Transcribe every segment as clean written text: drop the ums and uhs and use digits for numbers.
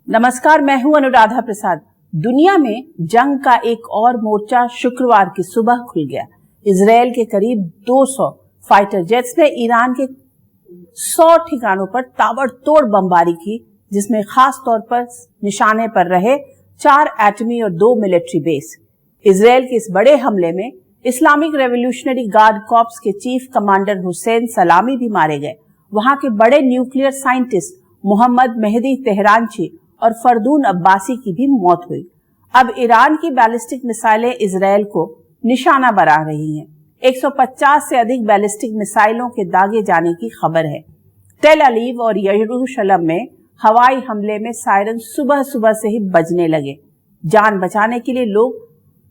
नमस्कार, मैं हूं अनुराधा प्रसाद। दुनिया में जंग का एक और मोर्चा शुक्रवार की सुबह खुल गया। इजरायल के करीब 200 फाइटर जेट्स ने ईरान के 100 ठिकानों पर ताबड़तोड़ बमबारी की, जिसमें खास तौर पर निशाने पर रहे 4 एटमी और 2 मिलिट्री बेस। इजरायल के इस बड़े हमले में इस्लामिक रेवोल्यूशनरी गार्ड कॉर्प्स के चीफ कमांडर हुसैन सलामी भी मारे गए। वहां के बड़े न्यूक्लियर साइंटिस्ट मोहम्मद मेहदी तेहरानची और फरदून अब्बासी की भी मौत हुई। अब ईरान की बैलिस्टिक मिसाइलें इजरायल को निशाना बना रही हैं। 150 से अधिक बैलिस्टिक मिसाइलों के दागे जाने की खबर है। तेल अवीव और यरूशलेम में हवाई हमले में सायरन सुबह सुबह से ही बजने लगे। जान बचाने के लिए लोग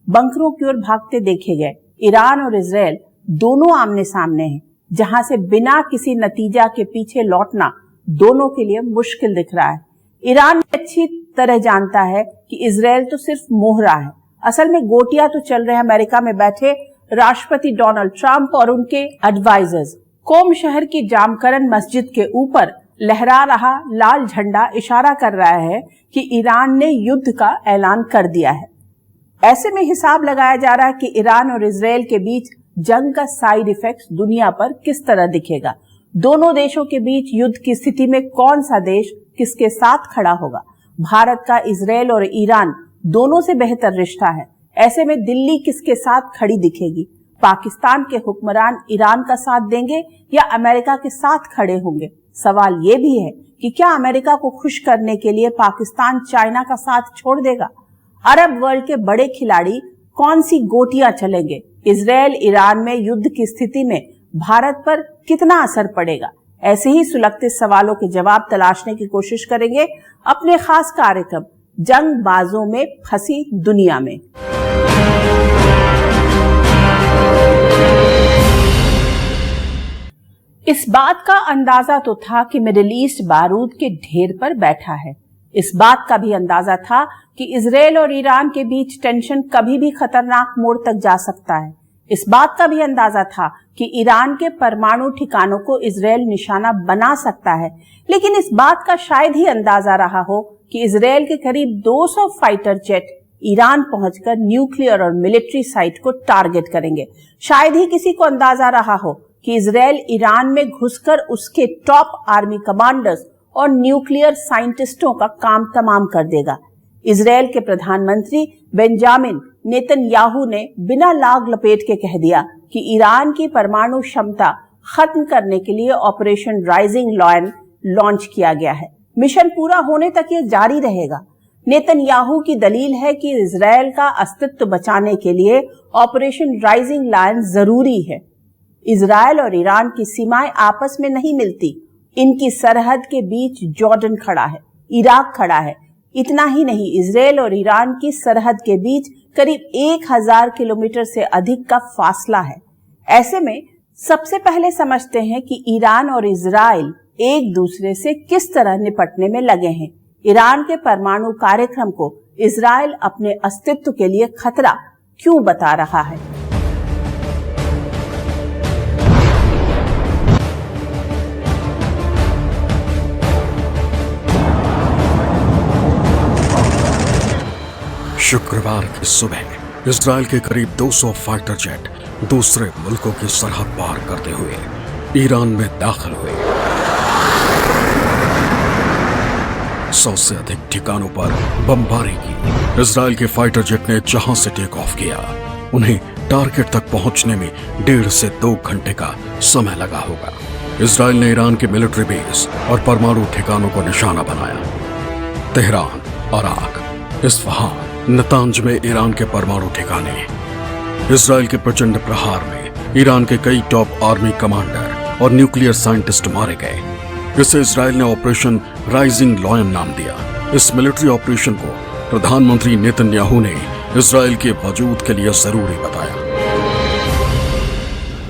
बंकरों की ओर भागते देखे गए। ईरान और इजरायल दोनों आमने सामने हैं, जहां से बिना किसी नतीजा के पीछे लौटना दोनों के लिए मुश्किल दिख रहा है। ईरान अच्छी तरह जानता है कि इजरायल तो सिर्फ मोहरा है। असल में गोटियां तो चल रहे हैं अमेरिका में बैठे राष्ट्रपति डोनाल्ड ट्रंप और उनके एडवाइजर्स। कोम शहर की जामकरन मस्जिद के ऊपर लहरा रहा लाल झंडा इशारा कर रहा है कि ईरान ने युद्ध का ऐलान कर दिया है। ऐसे में हिसाब लगाया जा रहा है कि ईरान और इजरायल के बीच जंग का साइड इफेक्ट दुनिया पर किस तरह दिखेगा। दोनों देशों के बीच युद्ध की स्थिति में कौन सा देश किसके साथ खड़ा होगा। भारत का इजरायल और ईरान दोनों से बेहतर रिश्ता है। ऐसे में दिल्ली किसके साथ खड़ी दिखेगी। पाकिस्तान के हुक्मरान ईरान का साथ देंगे या अमेरिका के साथ खड़े होंगे। सवाल ये भी है कि क्या अमेरिका को खुश करने के लिए पाकिस्तान चाइना का साथ छोड़ देगा। अरब वर्ल्ड के बड़े खिलाड़ी कौन सी गोटियां चलेंगे। इजरायल ईरान में युद्ध की स्थिति में भारत पर कितना असर पड़ेगा। ऐसे ही सुलगते सवालों के जवाब तलाशने की कोशिश करेंगे अपने खास कार्यक्रम जंगबाजों में फंसी दुनिया में। इस बात का अंदाजा तो था कि मिडिल ईस्ट बारूद के ढेर पर बैठा है। इस बात का भी अंदाजा था कि इजरायल और ईरान के बीच टेंशन कभी भी खतरनाक मोड़ तक जा सकता है। इस बात का भी अंदाजा था कि ईरान के परमाणु ठिकानों को इजरायल निशाना बना सकता है। लेकिन इस बात का शायद ही अंदाजा रहा हो कि इजरायल के करीब 200 फाइटर जेट ईरान पहुंचकर न्यूक्लियर और मिलिट्री साइट को टारगेट करेंगे। शायद ही किसी को अंदाजा रहा हो कि इजरायल ईरान में घुसकर उसके टॉप आर्मी कमांडर्स और न्यूक्लियर साइंटिस्टों का काम तमाम कर देगा। इजरायल के प्रधानमंत्री बेंजामिन नेतन्याहू ने बिना लाग लपेट के कह दिया कि ईरान की परमाणु क्षमता खत्म करने के लिए ऑपरेशन राइजिंग लायन लॉन्च किया गया है। मिशन पूरा होने तक ये जारी रहेगा। नेतन्याहू की दलील है कि इजरायल का अस्तित्व बचाने के लिए ऑपरेशन राइजिंग लायन जरूरी है। इजरायल और ईरान की सीमाएं आपस में नहीं मिलती। इनकी सरहद के बीच जॉर्डन खड़ा है, इराक खड़ा है। इतना ही नहीं, इजरायल और ईरान की सरहद के बीच करीब 1000 किलोमीटर से अधिक का फासला है। ऐसे में सबसे पहले समझते हैं कि ईरान और इजरायल एक दूसरे से किस तरह निपटने में लगे हैं। ईरान के परमाणु कार्यक्रम को इजरायल अपने अस्तित्व के लिए खतरा क्यों बता रहा है। शुक्रवार की सुबह इजरायल के करीब 200 फाइटर जेट दूसरे मुल्कों की सरहद पार करते हुए ईरान में दाखिल हुए। 100 से अधिक ठिकानों पर बमबारी की। इजरायल के फाइटर जेट ने जहां से टेक ऑफ किया, उन्हें टारगेट तक पहुंचने में 1.5 से 2 घंटे का समय लगा होगा। इजरायल ने ईरान के मिलिट्री बेस और परमाणु ठिकानों को निशाना बनाया। तेहरान, अराक, इस्फहान, नतांज में ईरान के परमाणु ठिकाने। इजरायल के प्रचंड प्रहार में ईरान के कई टॉप आर्मी कमांडर और न्यूक्लियर साइंटिस्ट मारे गए। इसे इजरायल ने ऑपरेशन राइजिंग लायन नाम दिया। इस मिलिट्री ऑपरेशन को प्रधानमंत्री नेतन्याहू ने इजरायल के वजूद के लिए जरूरी बताया।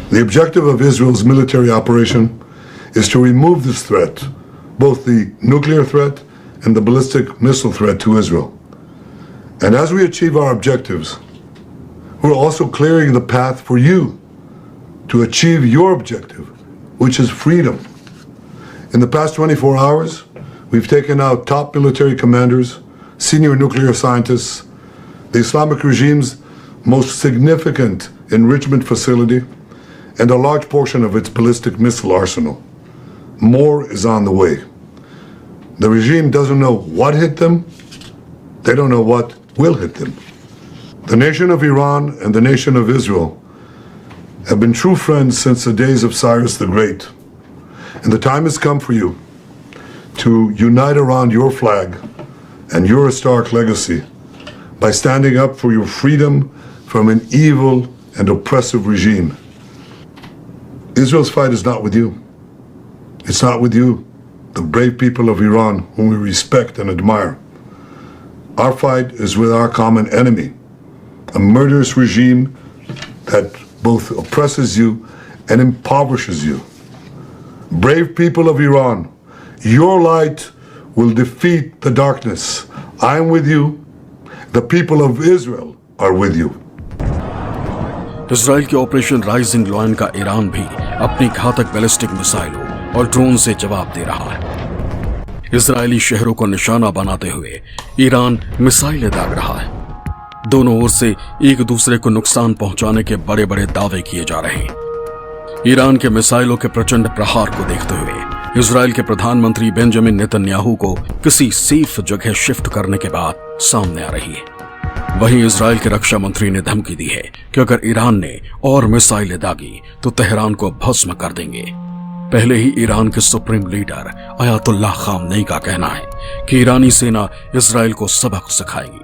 The objective of Israel's military operation is to remove this threat, both the nuclear threat and the ballistic missile threat to Israel. And as we achieve our objectives, we're also clearing the path for you to achieve your objective, which is freedom. In the past 24 hours, We've taken out top military commanders, senior nuclear scientists, the Islamic regime's most significant enrichment facility, and a large portion of its ballistic missile arsenal. More is on the way. The regime doesn't know what hit them. They don't know what will hit them. The nation of Iran and the nation of Israel have been true friends since the days of Cyrus the Great. And the time has come for you to unite around your flag and your historic legacy by standing up for your freedom from an evil and oppressive regime. Israel's fight is not with you. It's not with you, the brave people of Iran whom we respect and admire. Our fight is with our common enemy, a murderous regime that both oppresses you and impoverishes you. Brave people of Iran, your light will defeat the darkness. I am with you. The people of Israel are with you. Israel के operation rising lion का Iran भी अपनी घातक ballistic मिसाइलों और drone से जवाब दे रहा है। इजरायली शहरों को निशाना बनाते हुए ईरान मिसाइलें दाग रहा है। दोनों ओर से एक दूसरे को नुकसान पहुंचाने के बड़े बड़े दावे किए जा रहे हैं। ईरान के मिसाइलों के प्रचंड प्रहार को देखते हुए इजराइल के प्रधानमंत्री बेंजामिन नेतन्याहू को किसी सेफ जगह शिफ्ट करने के बाद सामने आ रही है। वहीं इजराइल के रक्षा मंत्री ने धमकी दी है कि अगर ईरान ने और मिसाइलें दागी तो तेहरान को भस्म कर देंगे। पहले ही ईरान के सुप्रीम लीडर अयातुल्लाह खामनेई का कहना है कि ईरानी सेना इजराइल को सबक सिखाएगी।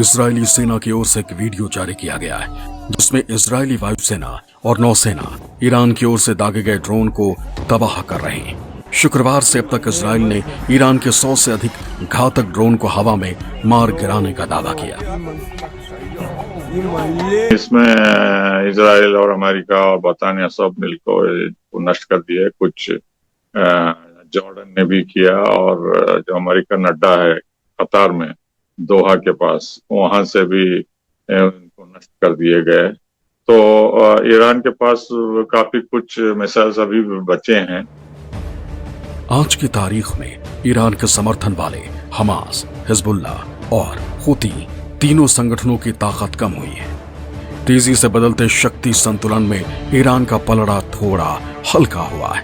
इजरायली सेना की ओर से एक वीडियो जारी किया गया है जिसमें इजरायली वायुसेना और नौसेना ईरान की ओर से दागे गए ड्रोन को तबाह कर रहे हैं। शुक्रवार से अब तक इजराइल ने ईरान के 100 से अधिक घातक ड्रोन को हवा में मार गिराने का दावा किया। इसमें इजराइल और अमेरिका और बरतानिया सब मिलकर नष्ट कर दिए। कुछ जॉर्डन ने भी किया और जो अमेरिकन अड्डा है कतार में दोहा के पास वहां से भी उनको नष्ट कर दिए गए। तो ईरान के पास काफी कुछ मिसाइल्स अभी बचे हैं। आज की तारीख में ईरान के समर्थन वाले हमास, हिजबुल्लाह और हुती तीनों संगठनों की ताकत कम हुई है। तेजी से बदलते शक्ति संतुलन में ईरान का पलड़ा थोड़ा हल्का हुआ है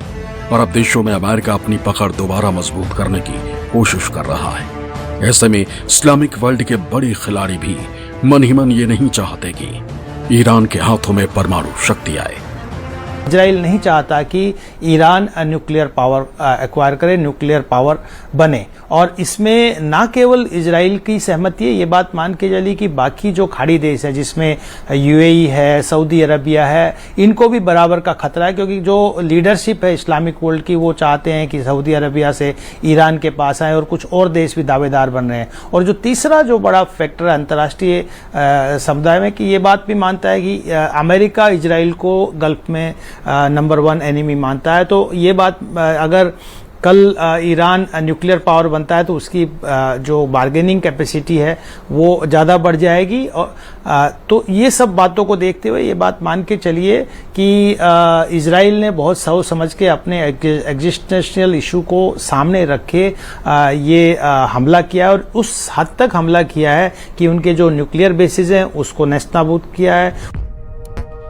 और अब देशों में अमेरिका अपनी पकड़ दोबारा मजबूत करने की कोशिश कर रहा है। ऐसे में इस्लामिक वर्ल्ड के बड़े खिलाड़ी भी मन ही मन ये नहीं चाहते कि ईरान के हाथों में परमाणु शक्ति आए। इजराइल नहीं चाहता कि ईरान न्यूक्लियर पावर एक्वायर करे, न्यूक्लियर पावर बने। और इसमें ना केवल इजराइल की सहमति है, ये बात मान के चली कि बाकी जो खाड़ी देश है जिसमें यूएई है, सऊदी अरबिया है, इनको भी बराबर का खतरा है, क्योंकि जो लीडरशिप है इस्लामिक वर्ल्ड की वो चाहते हैं कि सऊदी अरबिया से ईरान के पास आए और कुछ और देश भी दावेदार बन रहे हैं। और जो तीसरा जो बड़ा फैक्टर है अंतर्राष्ट्रीय समुदाय में कि ये बात भी मानता है कि अमेरिका इजराइल को गल्फ में नंबर 1 एनिमी मानता है। तो ये बात अगर कल ईरान न्यूक्लियर पावर बनता है तो उसकी जो बार्गेनिंग कैपेसिटी है वो ज़्यादा बढ़ जाएगी। और तो ये सब बातों को देखते हुए ये बात मान के चलिए कि इजराइल ने बहुत सोच समझ के अपने एग्जिस्टेंशियल इशू को सामने रखे ये हमला किया और उस हद तक हमला किया है कि उनके जो न्यूक्लियर बेसिस हैं उसको नेस्तनाबूद किया है।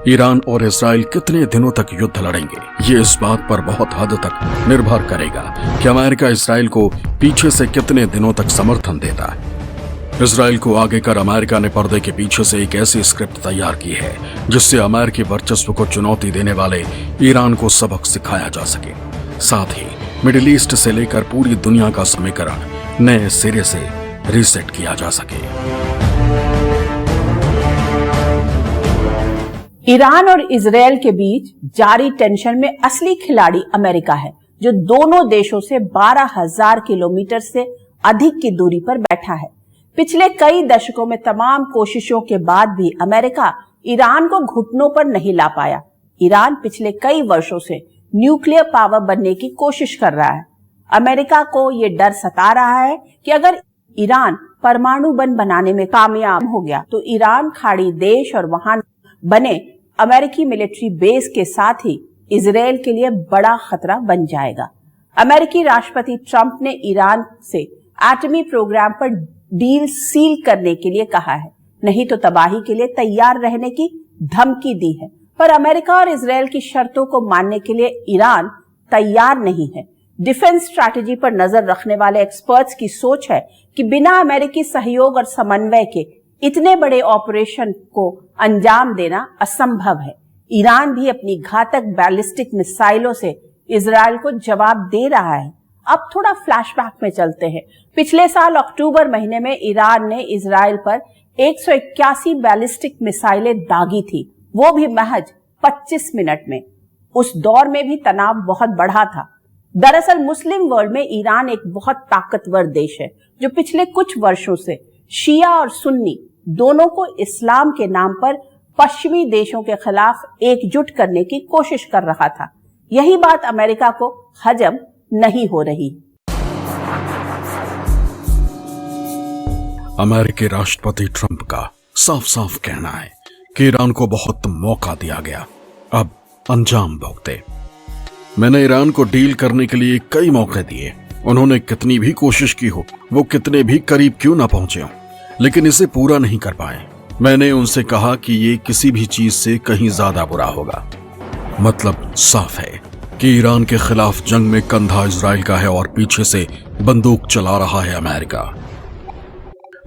ईरान और इजराइल कितने दिनों तक युद्ध लड़ेंगे ये इस बात पर बहुत हद तक निर्भर करेगा कि अमेरिका इजराइल को पीछे से कितने दिनों तक समर्थन देता है। इजराइल को आगे कर अमेरिका ने पर्दे के पीछे से एक ऐसी स्क्रिप्ट तैयार की है जिससे अमेरिकी वर्चस्व को चुनौती देने वाले ईरान को सबक सिखाया जा सके। साथ ही मिडिल ईस्ट से लेकर पूरी दुनिया का समीकरण नए सिरे से रीसेट किया जा सके। ईरान और इजरायल के बीच जारी टेंशन में असली खिलाड़ी अमेरिका है, जो दोनों देशों से 12,000 किलोमीटर से अधिक की दूरी पर बैठा है। पिछले कई दशकों में तमाम कोशिशों के बाद भी अमेरिका ईरान को घुटनों पर नहीं ला पाया। ईरान पिछले कई वर्षों से न्यूक्लियर पावर बनने की कोशिश कर रहा है। अमेरिका को ये डर सता रहा है कि अगर ईरान परमाणु बम बनाने में कामयाब हो गया तो ईरान खाड़ी देश और वहां बने अमेरिकी मिलिट्री बेस के साथ ही इजराइल के लिए बड़ा खतरा बन जाएगा। अमेरिकी राष्ट्रपति ट्रंप ने ईरान से एटमी प्रोग्राम पर डील सील करने के लिए कहा है, नहीं तो तबाही के लिए तैयार रहने की धमकी दी है। पर अमेरिका और इजराइल की शर्तों को मानने के लिए ईरान तैयार नहीं है। डिफेंस स्ट्रैटेजी पर नजर रखने वाले एक्सपर्ट्स की सोच है कि बिना अमेरिकी सहयोग और समन्वय के इतने बड़े ऑपरेशन को अंजाम देना असंभव है। ईरान भी अपनी घातक बैलिस्टिक मिसाइलों से इजराइल को जवाब दे रहा है। अब थोड़ा फ्लैशबैक में चलते हैं। पिछले साल अक्टूबर महीने में ईरान ने इजराइल पर 181 बैलिस्टिक मिसाइलें दागी थी, वो भी महज 25 मिनट में। उस दौर में भी तनाव बहुत बढ़ा था। दरअसल मुस्लिम वर्ल्ड में ईरान एक बहुत ताकतवर देश है जो पिछले कुछ वर्षों से शिया और सुन्नी दोनों को इस्लाम के नाम पर पश्चिमी देशों के खिलाफ एकजुट करने की कोशिश कर रहा था। यही बात अमेरिका को हजम नहीं हो रही। अमेरिकी राष्ट्रपति ट्रंप का साफ साफ कहना है कि ईरान को बहुत मौका दिया गया, अब अंजाम भुगते। मैंने ईरान को डील करने के लिए कई मौके दिए, उन्होंने कितनी भी कोशिश की हो, वो कितने भी करीब क्यों ना पहुंचे हो, लेकिन इसे पूरा नहीं कर पाए। मैंने उनसे कहा कि ये किसी भी चीज से कहीं ज्यादा बुरा होगा। मतलब साफ है कि ईरान के खिलाफ जंग में कंधा इजराइल का है और पीछे से बंदूक चला रहा है अमेरिका।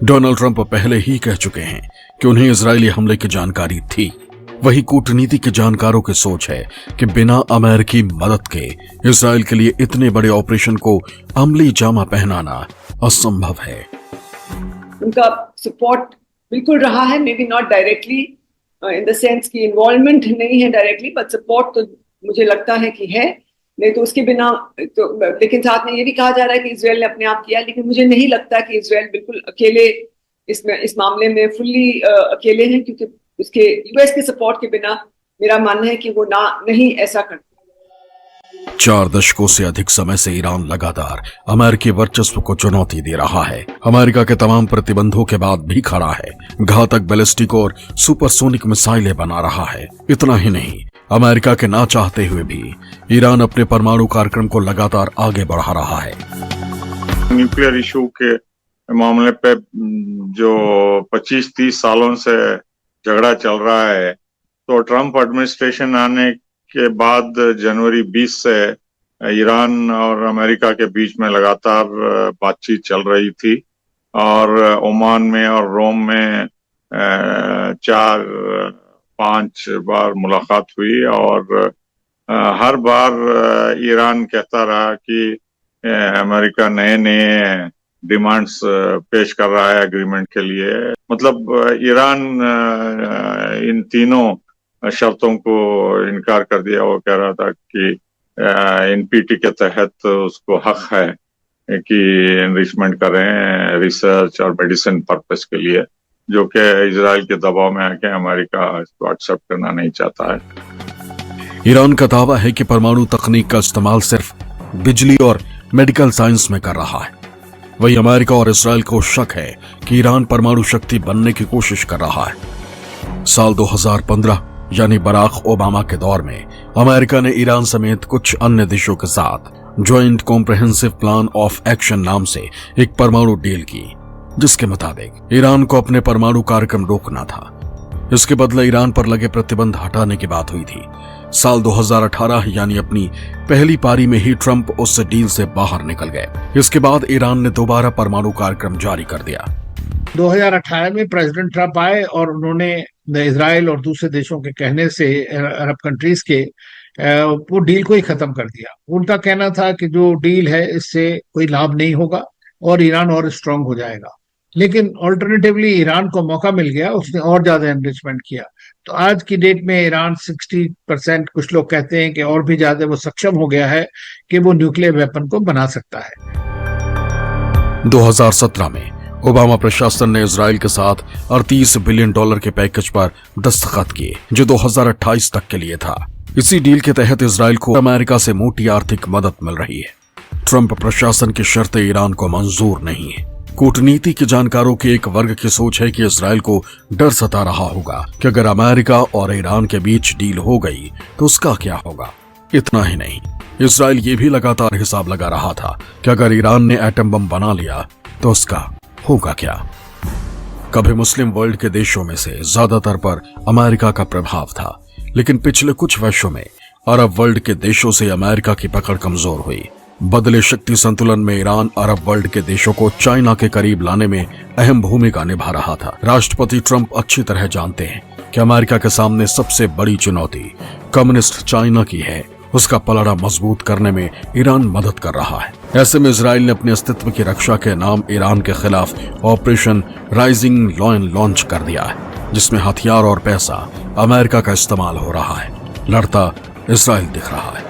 डोनाल्ड ट्रंप पहले ही कह चुके हैं कि उन्हें इजरायली हमले की जानकारी थी। वही कूटनीति के जानकारों की सोच है कि बिना अमेरिकी मदद के इजराइल के लिए इतने बड़े ऑपरेशन को अमली जामा पहनाना असंभव है। उनका सपोर्ट बिल्कुल रहा है, may be not directly in the sense की इन्वॉल्वमेंट नहीं है डायरेक्टली, बट सपोर्ट तो मुझे लगता है कि है, नहीं तो उसके बिना तो। लेकिन साथ में ये भी कहा जा रहा है कि इजराइल ने अपने आप किया, लेकिन मुझे नहीं लगता कि इजराइल बिल्कुल अकेले इस मामले में फुल्ली अकेले हैं, क्योंकि उसके यूएस के सपोर्ट के बिना मेरा मानना है कि वो नहीं ऐसा करते। 4 दशकों से अधिक समय से ईरान लगातार अमेरिकी वर्चस्व को चुनौती दे रहा है। अमेरिका के तमाम प्रतिबंधों के बाद भी खड़ा है, घातक बैलिस्टिक और सुपरसोनिक मिसाइलें बना रहा है। इतना ही नहीं, अमेरिका के ना चाहते हुए भी ईरान अपने परमाणु कार्यक्रम को लगातार आगे बढ़ा रहा है। न्यूक्लियर इशू के मामले पे जो 25-30 सालों से झगड़ा चल रहा है, तो ट्रंप एडमिनिस्ट्रेशन आने के बाद जनवरी 20 से ईरान और अमेरिका के बीच में लगातार बातचीत चल रही थी और ओमान में और रोम में 4-5 बार मुलाकात हुई और हर बार ईरान कहता रहा कि अमेरिका नए डिमांड्स पेश कर रहा है एग्रीमेंट के लिए। मतलब ईरान इन तीनों शर्तों को इनकार कर दिया। वो कह रहा था कि एनपीटी के तहत उसको हक है कि एनरिचमेंट करें रिसर्च और मेडिसिन पर्पस के लिए, जो कि इजराइल के दबाव में आके अमेरिका इसको एक्सेप्ट करना नहीं चाहता है। ईरान का दावा है कि परमाणु तकनीक का इस्तेमाल सिर्फ बिजली और मेडिकल साइंस में कर रहा है। वही अमेरिका और इजराइल को शक है कि ईरान परमाणु शक्ति बनने की कोशिश कर रहा है। साल 2015 यानी बराक ओबामा के दौर में अमेरिका ने ईरान समेत कुछ अन्य देशों के साथ joint comprehensive plan of action नाम से एक परमाणु डील की, जिसके मुताबिक ईरान को अपने परमाणु कार्यक्रम रोकना था। इसके बदले ईरान पर लगे प्रतिबंध हटाने की बात हुई थी। साल 2018 यानी अपनी पहली पारी में ही ट्रंप उस डील से बाहर निकल गए। इसके बाद ईरान ने दोबारा परमाणु कार्यक्रम जारी कर दिया। 2018 में प्रेसिडेंट ट्रंप आए और उन्होंने इजराइल और दूसरे देशों के कहने से अरब कंट्रीज के वो डील को ही खत्म कर दिया। उनका कहना था कि जो डील है इससे कोई लाभ नहीं होगा और ईरान और स्ट्रांग हो जाएगा। लेकिन ऑल्टरनेटिवली ईरान को मौका मिल गया, उसने और ज्यादा एनरिचमेंट किया। तो आज की डेट में ईरान 60%, कुछ लोग कहते हैं कि और भी ज्यादा वो सक्षम हो गया है कि वो न्यूक्लियर वेपन को बना सकता है। 2017 में ओबामा प्रशासन ने इजराइल के साथ $38 बिलियन के पैकेज पर दस्तखत किए, जो 2028 तक के लिए था। इसी डील के तहत इजराइल को अमेरिका से मोटी आर्थिक मदद मिल रही है। ट्रंप प्रशासन की शर्तें ईरान को मंजूर नहीं है। कूटनीति के जानकारों के एक वर्ग की सोच है कि इजराइल को डर सता रहा होगा कि अगर अमेरिका और ईरान के बीच डील हो गई तो उसका क्या होगा। इतना ही नहीं, इजराइल ये भी लगातार हिसाब लगा रहा था कि अगर ईरान ने एटम बम बना लिया तो उसका होगा क्या। कभी मुस्लिम वर्ल्ड के देशों में से ज्यादातर पर अमेरिका का प्रभाव था, लेकिन पिछले कुछ वर्षों में अरब वर्ल्ड के देशों से अमेरिका की पकड़ कमजोर हुई। बदले शक्ति संतुलन में ईरान अरब वर्ल्ड के देशों को चाइना के करीब लाने में अहम भूमिका निभा रहा था। राष्ट्रपति ट्रंप अच्छी तरह जानते हैं कि अमेरिका के सामने सबसे बड़ी चुनौती कम्युनिस्ट चाइना की है। उसका पलड़ा मजबूत करने में ईरान मदद कर रहा है। ऐसे में इजराइल ने अपने अस्तित्व की रक्षा के नाम ईरान के खिलाफ ऑपरेशन राइजिंग लॉयन लॉन्च कर दिया है, जिसमें हथियार और पैसा अमेरिका का इस्तेमाल हो रहा है। लड़ता इजराइल दिख रहा है।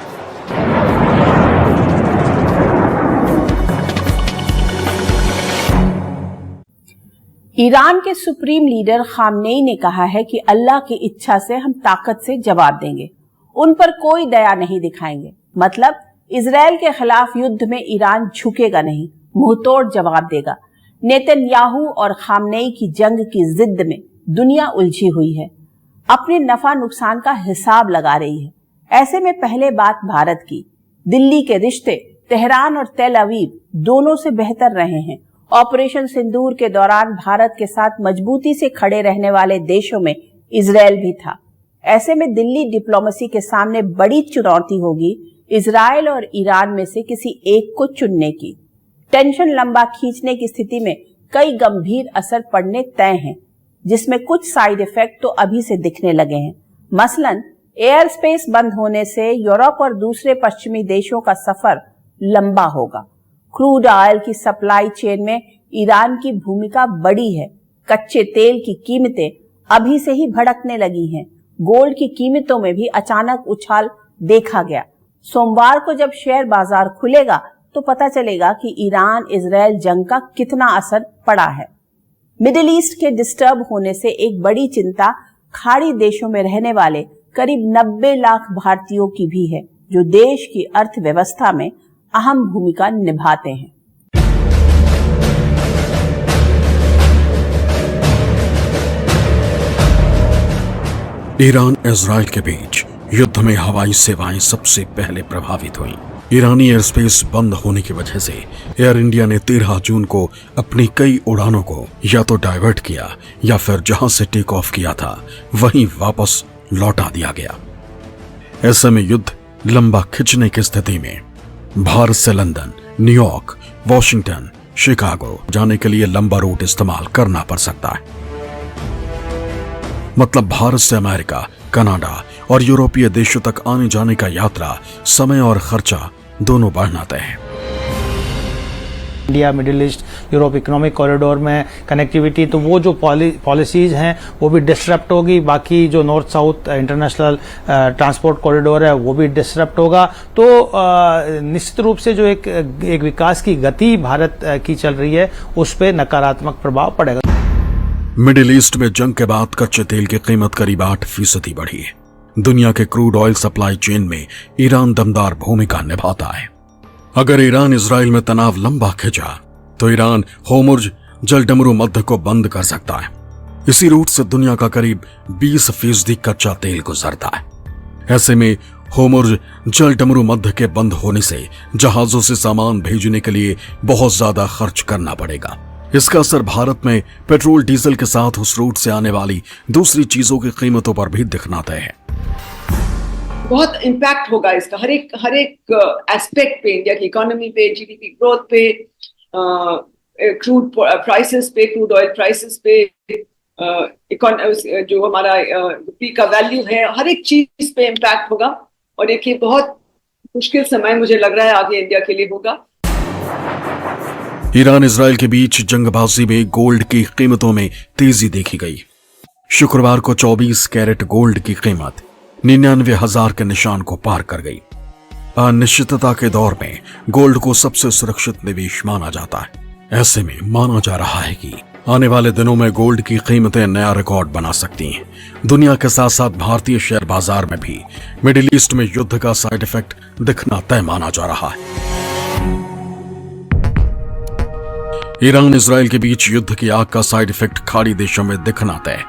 ईरान के सुप्रीम लीडर खामनेई ने कहा है कि अल्लाह की इच्छा से हम ताकत से जवाब देंगे, उन पर कोई दया नहीं दिखाएंगे। मतलब इजराइल के खिलाफ युद्ध में ईरान झुकेगा नहीं, मुंहतोड़ जवाब देगा। नेतन्याहू और खामनेई की जंग की जिद में दुनिया उलझी हुई है, अपने नफा नुकसान का हिसाब लगा रही है। ऐसे में पहले बात भारत की। दिल्ली के रिश्ते तेहरान और तेल अवीव दोनों से बेहतर रहे हैं। ऑपरेशन सिंदूर के दौरान भारत के साथ मजबूती से खड़े रहने वाले देशों में इजराइल भी था। ऐसे में दिल्ली डिप्लोमेसी के सामने बड़ी चुनौती होगी इजराइल और ईरान में से किसी एक को चुनने की। टेंशन लंबा खींचने की स्थिति में कई गंभीर असर पड़ने तय हैं, जिसमें कुछ साइड इफेक्ट तो अभी से दिखने लगे हैं। मसलन एयर स्पेस बंद होने से यूरोप और दूसरे पश्चिमी देशों का सफर लंबा होगा। क्रूड ऑयल की सप्लाई चेन में ईरान की भूमिका बड़ी है। कच्चे तेल की कीमतें अभी से ही भड़कने लगी हैं। गोल्ड की कीमतों में भी अचानक उछाल देखा गया। सोमवार को जब शेयर बाजार खुलेगा तो पता चलेगा कि ईरान इजराइल जंग का कितना असर पड़ा है। मिडिल ईस्ट के डिस्टर्ब होने से एक बड़ी चिंता खाड़ी देशों में रहने वाले करीब 90 लाख भारतीयों की भी है, जो देश की अर्थव्यवस्था में अहम भूमिका निभाते हैं। ईरान इजराइल के बीच युद्ध में हवाई सेवाएं सबसे पहले प्रभावित हुई। ईरानी एयर स्पेस बंद होने की वजह से एयर इंडिया ने 13 जून को अपनी कई उड़ानों को या तो डाइवर्ट किया या फिर जहां से टेक ऑफ किया था वहीं वापस लौटा दिया गया। ऐसे में युद्ध लंबा खिंचने की स्थिति में भारत से लंदन, न्यूयॉर्क, वॉशिंगटन, शिकागो जाने के लिए लंबा रूट इस्तेमाल करना पड़ सकता है। मतलब भारत से अमेरिका, कनाडा और यूरोपीय देशों तक आने जाने का यात्रा समय और खर्चा दोनों बढ़ना तय है। India middle east Europe economic corridor में कनेक्टिविटी, तो वो जो पॉलिसीज हैं वो भी डिस्टरप्ट होगी। बाकी जो north south international transport corridor है वो भी डिस्टरप्ट होगा। तो निश्चित रूप से जो एक विकास की गति भारत की चल रही है उस पर नकारात्मक प्रभाव पड़ेगा। मिडिल ईस्ट में जंग के बाद कच्चे तेल की कीमत करीब 8% बढ़ी है। दुनिया के क्रूड ऑयल सप्लाई चेन में ईरान दमदार भूमिका निभाता है। अगर ईरान इजराइल में तनाव लंबा खिंचा तो ईरान होर्मुज जलडमरू मध्य को बंद कर सकता है। इसी रूट से दुनिया का करीब 20% कच्चा तेल गुजरता है। ऐसे में होर्मुज जलडमरू मध्य के बंद होने से जहाजों से सामान भेजने के लिए बहुत ज्यादा खर्च करना पड़ेगा। इसका असर भारत में पेट्रोल डीजल के साथ उस रूट से आने वाली दूसरी चीजों की कीमतों पर भी दिखना तय है। बहुत इम्पैक्ट होगा इसका हर एक एस्पेक्ट पे, इंडिया की इकोनॉमी पे, जीडीपी ग्रोथ पे, क्रूड प्राइसेस पे, क्रूड ऑयल प्राइसेस पे, जो हमारा रुपये का वैल्यू है, हर एक चीज पे इम्पैक्ट होगा। और एक ये बहुत मुश्किल समय मुझे लग रहा है आगे इंडिया के लिए होगा। ईरान इजराइल के बीच जंगबाजी में गोल्ड की कीमतों में तेजी देखी गई। शुक्रवार को 24 कैरेट गोल्ड की कीमत 99,000 के निशान को पार कर गई। अनिश्चितता के दौर में गोल्ड को सबसे सुरक्षित निवेश माना जाता है। ऐसे में माना जा रहा है कि आने वाले दिनों में गोल्ड की कीमतें नया रिकॉर्ड बना सकती हैं। दुनिया के साथ साथ भारतीय शेयर बाजार में भी मिडिल ईस्ट में युद्ध का साइड इफेक्ट दिखना तय माना जा रहा है। ईरान इजराइल के बीच युद्ध की आग का साइड इफेक्ट खाड़ी देशों में दिखना तय।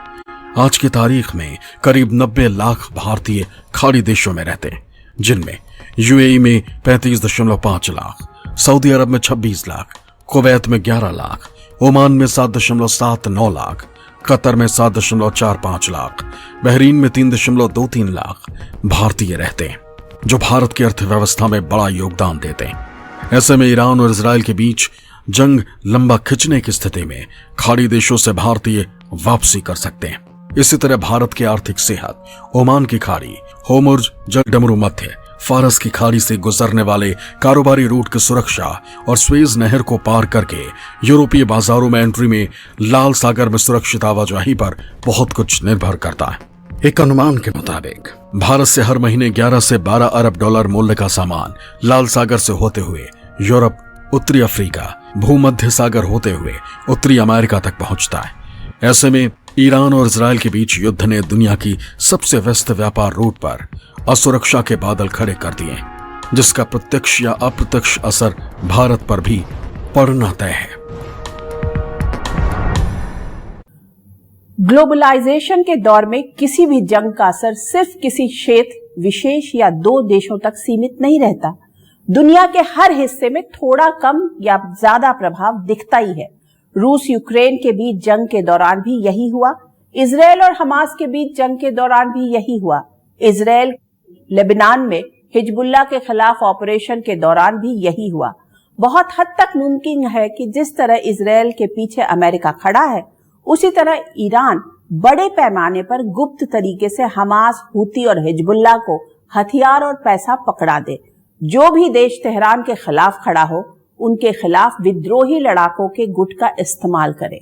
आज की तारीख में करीब 90 लाख भारतीय खाड़ी देशों में रहते हैं, जिनमें यूएई में 35.5 लाख, सऊदी अरब में 26 लाख, कुवैत में 11 लाख, ओमान में 7.79 लाख, कतर में 7.45 लाख, बहरीन में 3.23 लाख भारतीय रहते हैं, जो भारत की अर्थव्यवस्था में बड़ा योगदान देते हैं। ऐसे में ईरान और इजराइल के बीच जंग लंबा खिंचने की स्थिति में खाड़ी देशों से भारतीय वापसी कर सकते हैं। इसी तरह भारत की आर्थिक सेहत, ओमान की खाड़ी, होर्मुज जलडमरू मध्य, फारस की खाड़ी से गुजरने वाले कारोबारी रूट की सुरक्षा और स्वेज नहर को पार करके यूरोपीय बाजारों में एंट्री में लाल सागर में सुरक्षित आवाजाही पर बहुत कुछ निर्भर करता है। एक अनुमान के मुताबिक भारत से हर महीने 11 से 12 अरब डॉलर मूल्य का सामान लाल सागर से होते हुए यूरोप, उत्तरी अफ्रीका, भूमध्य सागर होते हुए उत्तरी अमेरिका तक पहुंचता है। ऐसे में ईरान और इजराइल के बीच युद्ध ने दुनिया की सबसे व्यस्त व्यापार रूट पर असुरक्षा के बादल खड़े कर दिए, जिसका प्रत्यक्ष या अप्रत्यक्ष असर भारत पर भी पड़ना तय है। ग्लोबलाइजेशन के दौर में किसी भी जंग का असर सिर्फ किसी क्षेत्र विशेष या 2 देशों तक सीमित नहीं रहता। दुनिया के हर हिस्से में थोड़ा कम या ज्यादा प्रभाव दिखता ही है। रूस यूक्रेन के बीच जंग के दौरान भी यही हुआ। इजराइल और हमास के बीच जंग के दौरान भी यही हुआ। इजराइल लेबनान में हिजबुल्लाह के खिलाफ ऑपरेशन के दौरान भी यही हुआ। बहुत हद तक मुमकिन है कि जिस तरह इजराइल के पीछे अमेरिका खड़ा है, उसी तरह ईरान बड़े पैमाने पर गुप्त तरीके से हमास, हूती और हिजबुल्लाह को हथियार और पैसा पकड़ा दे। जो भी देश तेहरान के खिलाफ खड़ा हो, उनके खिलाफ विद्रोही लड़ाकों के गुट का इस्तेमाल करे।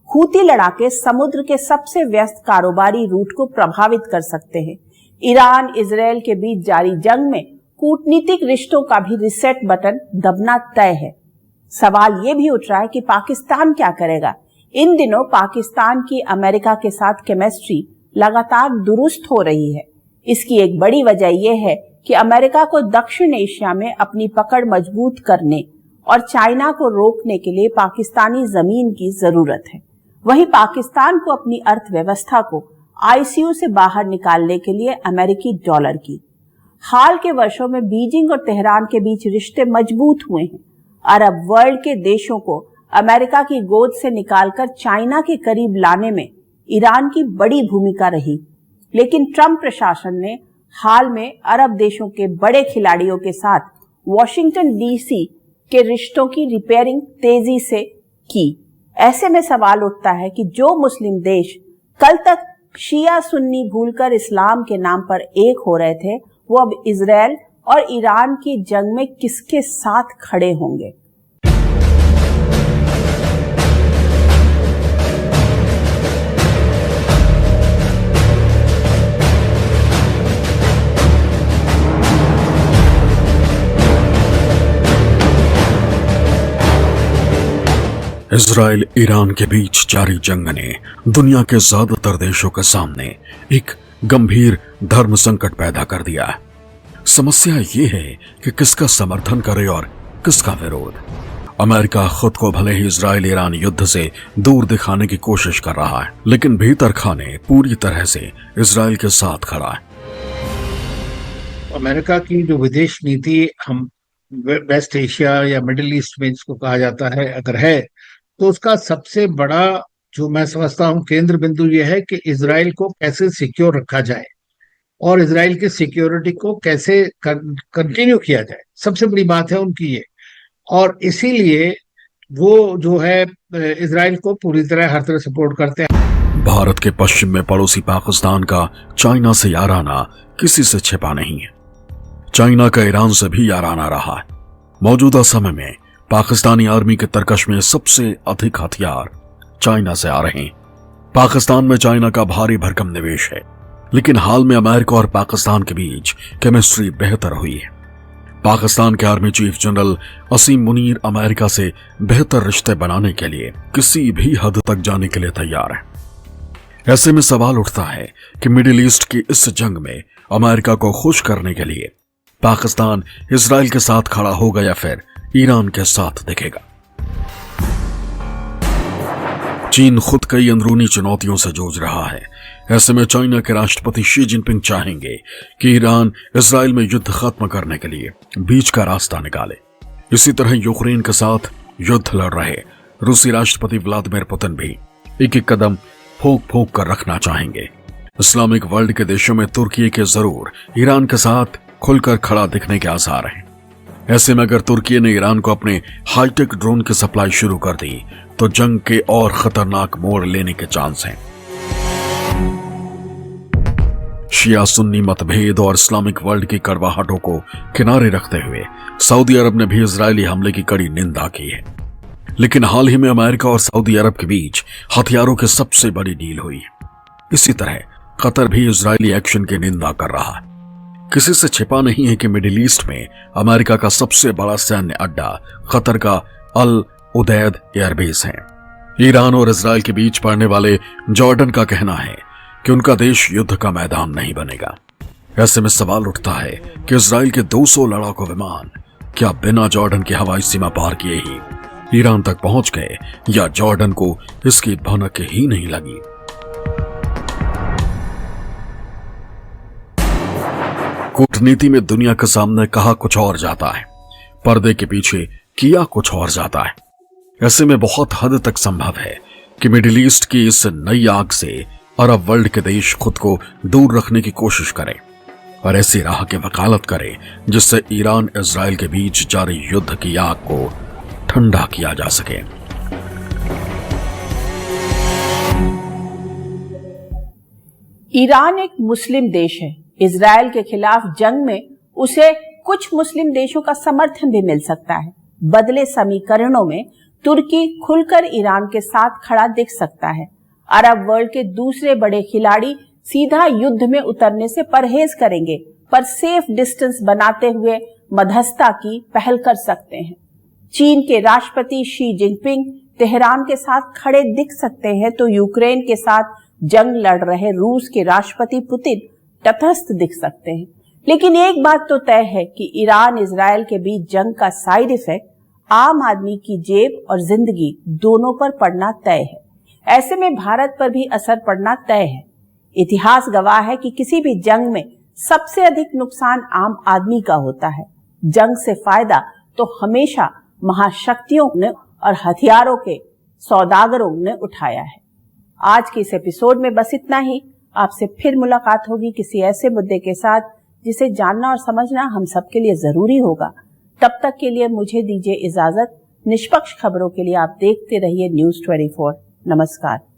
हूती लड़ाके समुद्र के सबसे व्यस्त कारोबारी रूट को प्रभावित कर सकते हैं। ईरान इजराइल के बीच जारी जंग में कूटनीतिक रिश्तों का भी रिसेट बटन दबना तय है। सवाल ये भी उठ रहा है कि पाकिस्तान क्या करेगा। इन दिनों पाकिस्तान की अमेरिका के साथ केमिस्ट्री लगातार दुरुस्त हो रही है। इसकी एक बड़ी वजह यह है कि अमेरिका को दक्षिण एशिया में अपनी पकड़ मजबूत करने और चाइना को रोकने के लिए पाकिस्तानी जमीन की जरूरत है। वहीं पाकिस्तान को अपनी अर्थव्यवस्था को आईसीयू से बाहर निकालने के लिए अमेरिकी डॉलर की। हाल के वर्षों में बीजिंग और तेहरान के बीच रिश्ते मजबूत हुए हैं। अरब वर्ल्ड के देशों को अमेरिका की गोद से निकालकर चाइना के करीब लाने में ईरान की बड़ी भूमिका रही, लेकिन ट्रंप प्रशासन ने हाल में अरब देशों के बड़े खिलाड़ियों के साथ वॉशिंगटन डीसी के रिश्तों की रिपेयरिंग तेजी से की। ऐसे में सवाल उठता है कि जो मुस्लिम देश कल तक शिया सुन्नी भूलकर इस्लाम के नाम पर एक हो रहे थे, वो अब इजराइल और ईरान की जंग में किसके साथ खड़े होंगे। इजराइल ईरान के बीच जारी जंग ने दुनिया के ज्यादातर देशों के सामने एक गंभीर धर्म संकट पैदा कर दिया है। समस्या ये है कि किसका समर्थन करे और किसका विरोध। अमेरिका खुद को भले ही इजराइल ईरान युद्ध से दूर दिखाने की कोशिश कर रहा है, लेकिन भीतर खाने पूरी तरह से इजराइल के साथ खड़ा है। अमेरिका की जो विदेश नीति हम वेस्ट एशिया या मिडिल ईस्ट में जिसको कहा जाता है अगर है, तो उसका सबसे बड़ा जो मैं समझता हूं केंद्र बिंदु यह है कि इजराइल को कैसे सिक्योर रखा जाए और इजराइल की सिक्योरिटी को कैसे कंटिन्यू किया जाए। सबसे बड़ी बात है उनकी ये, और इसीलिए वो जो है इजराइल को पूरी तरह हर तरह सपोर्ट करते हैं। भारत के पश्चिम में पड़ोसी पाकिस्तान का चाइना से याराना किसी से छिपा नहीं है। चाइना का ईरान से भी याराना रहा है। मौजूदा समय में पाकिस्तानी आर्मी के तरकश में सबसे अधिक हथियार चाइना से आ रहे हैं। पाकिस्तान में चाइना का भारी भरकम निवेश है, लेकिन हाल में अमेरिका और पाकिस्तान के बीच केमिस्ट्री बेहतर हुई है। पाकिस्तान के आर्मी चीफ जनरल असीम मुनीर अमेरिका से बेहतर रिश्ते बनाने के लिए किसी भी हद तक जाने के लिए तैयार है। ऐसे में सवाल उठता है कि मिडिल ईस्ट की इस जंग में अमेरिका को खुश करने के लिए पाकिस्तान इजराइल के साथ खड़ा होगा या फिर ईरान के साथ दिखेगा। चीन खुद कई अंदरूनी चुनौतियों से जूझ रहा है। ऐसे में चाइना के राष्ट्रपति शी जिनपिंग चाहेंगे कि ईरान इजराइल में युद्ध खत्म करने के लिए बीच का रास्ता निकाले। इसी तरह यूक्रेन के साथ युद्ध लड़ रहे रूसी राष्ट्रपति व्लादिमीर पुतिन भी एक एक कदम फूंक फूंक कर रखना चाहेंगे। इस्लामिक वर्ल्ड के देशों में तुर्की के जरूर ईरान के साथ खुलकर खड़ा दिखने के आसार हैं। ऐसे में अगर तुर्की ने ईरान को अपने हाईटेक ड्रोन की सप्लाई शुरू कर दी तो जंग के और खतरनाक मोड़ लेने के चांस हैं। शिया सुन्नी मतभेद और इस्लामिक वर्ल्ड की कड़वाहटों को किनारे रखते हुए सऊदी अरब ने भी इजरायली हमले की कड़ी निंदा की है। लेकिन हाल ही में अमेरिका और सऊदी अरब के बीच हथियारों की सबसे बड़ी डील हुई। इसी तरह कतर भी इजरायली एक्शन की निंदा कर रहा है। किसी से छिपा नहीं है कि मिडिल ईस्ट में अमेरिका का सबसे बड़ा सैन्य अड्डा कतर का अल उदैद एयरबेस है। ईरान और इजराइल के बीच पड़ने वाले जॉर्डन का कहना है कि उनका देश युद्ध का मैदान नहीं बनेगा। ऐसे में सवाल उठता है कि इजराइल के 200 लड़ाकू विमान क्या बिना जॉर्डन की हवाई सीमा पार किए ही ईरान तक पहुंच गए या जॉर्डन को इसकी भनक ही नहीं लगी। कूटनीति में दुनिया के सामने कहा कुछ और जाता है, पर्दे के पीछे किया कुछ और जाता है। ऐसे में बहुत हद तक संभव है कि मिडिल ईस्ट की इस नई आग से अरब वर्ल्ड के देश खुद को दूर रखने की कोशिश करें और ऐसी राह की वकालत करें जिससे ईरान इजराइल के बीच जारी युद्ध की आग को ठंडा किया जा सके। ईरान एक मुस्लिम देश है। इजराइल के खिलाफ जंग में उसे कुछ मुस्लिम देशों का समर्थन भी मिल सकता है। बदले समीकरणों में तुर्की खुलकर ईरान के साथ खड़ा दिख सकता है। अरब वर्ल्ड के दूसरे बड़े खिलाड़ी सीधा युद्ध में उतरने से परहेज करेंगे, पर सेफ डिस्टेंस बनाते हुए मध्यस्थता की पहल कर सकते हैं। चीन के राष्ट्रपति शी जिनपिंग तेहरान के साथ खड़े दिख सकते हैं, तो यूक्रेन के साथ जंग लड़ रहे रूस के राष्ट्रपति पुतिन तटस्थ दिख सकते हैं। लेकिन एक बात तो तय है कि ईरान इजराइल के बीच जंग का साइड इफेक्ट आम आदमी की जेब और जिंदगी दोनों पर पड़ना तय है। ऐसे में भारत पर भी असर पड़ना तय है। इतिहास गवाह है कि किसी भी जंग में सबसे अधिक नुकसान आम आदमी का होता है। जंग से फायदा तो हमेशा महाशक्तियों ने और हथियारों के सौदागरों ने उठाया है। आज के इस एपिसोड में बस इतना ही। आपसे फिर मुलाकात होगी किसी ऐसे मुद्दे के साथ जिसे जानना और समझना हम सबके लिए जरूरी होगा। तब तक के लिए मुझे दीजिए इजाजत। निष्पक्ष खबरों के लिए आप देखते रहिए न्यूज़ 24। नमस्कार।